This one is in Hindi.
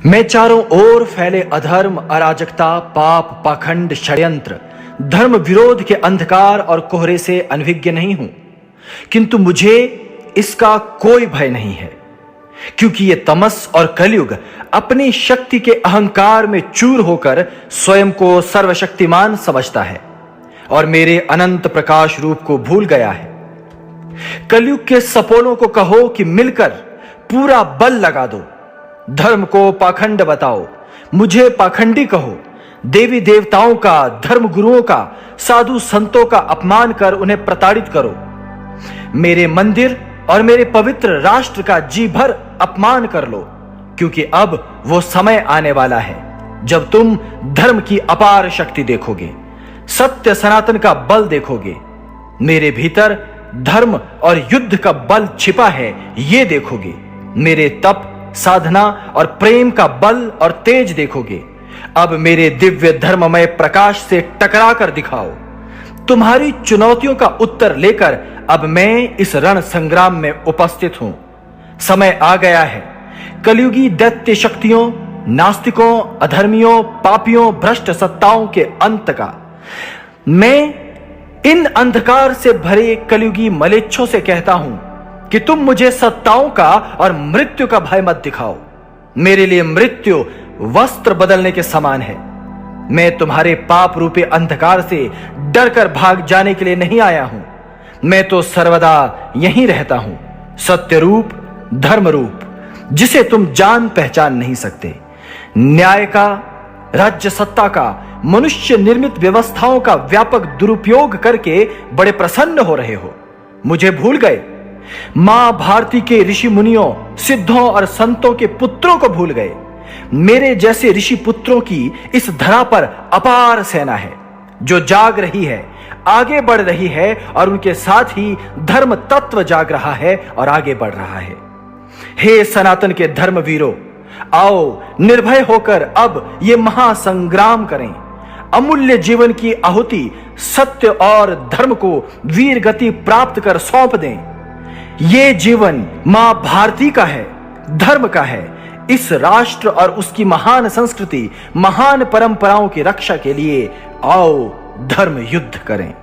मैं चारों ओर फैले अधर्म, अराजकता, पाप, पाखंड, षड्यंत्र, धर्म विरोध के अंधकार और कोहरे से अनभिज्ञ नहीं हूं, किंतु मुझे इसका कोई भय नहीं है, क्योंकि ये तमस और कलयुग अपनी शक्ति के अहंकार में चूर होकर स्वयं को सर्वशक्तिमान समझता है और मेरे अनंत प्रकाश रूप को भूल गया है। कलयुग के सपोलों को कहो कि मिलकर पूरा बल लगा दो, धर्म को पाखंड बताओ, मुझे पाखंडी कहो, देवी देवताओं का, धर्म गुरुओं का, साधु संतों का अपमान कर उन्हें प्रताड़ित करो, मेरे मंदिर और मेरे पवित्र राष्ट्र का जी भर अपमान कर लो, क्योंकि अब वो समय आने वाला है जब तुम धर्म की अपार शक्ति देखोगे, सत्य सनातन का बल देखोगे, मेरे भीतर धर्म और युद्ध का बल छिपा है ये देखोगे, मेरे तप, साधना और प्रेम का बल और तेज देखोगे। अब मेरे दिव्य धर्ममय प्रकाश से टकरा कर दिखाओ। तुम्हारी चुनौतियों का उत्तर लेकर अब मैं इस रण संग्राम में उपस्थित हूं। समय आ गया है कलयुगी दैत्य शक्तियों, नास्तिकों, अधर्मियों, पापियों, भ्रष्ट सत्ताओं के अंत का। मैं इन अंधकार से भरे कलयुगी मलेच्छों से कहता हूं कि तुम मुझे सत्ताओं का और मृत्यु का भय मत दिखाओ। मेरे लिए मृत्यु वस्त्र बदलने के समान है। मैं तुम्हारे पाप रूपी अंधकार से डरकर भाग जाने के लिए नहीं आया हूं। मैं तो सर्वदा यहीं रहता हूं, सत्य रूप, धर्म रूप, जिसे तुम जान पहचान नहीं सकते। न्याय का, राज्य सत्ता का, मनुष्य निर्मित व्यवस्थाओं का व्यापक दुरुपयोग करके बड़े प्रसन्न हो रहे हो। मुझे भूल गए। मां भारती के ऋषि मुनियों, सिद्धों और संतों के पुत्रों को भूल गए। मेरे जैसे ऋषि पुत्रों की इस धरा पर अपार सेना है जो जाग रही है, आगे बढ़ रही है, और उनके साथ ही धर्म तत्व जाग रहा है और आगे बढ़ रहा है। हे सनातन के धर्मवीरों, आओ निर्भय होकर अब ये महासंग्राम करें। अमूल्य जीवन की आहुति सत्य और धर्म को वीर गति प्राप्त कर सौंप दें। ये जीवन मां भारती का है, धर्म का है। इस राष्ट्र और उसकी महान संस्कृति, महान परंपराओं की रक्षा के लिए आओ धर्म युद्ध करें।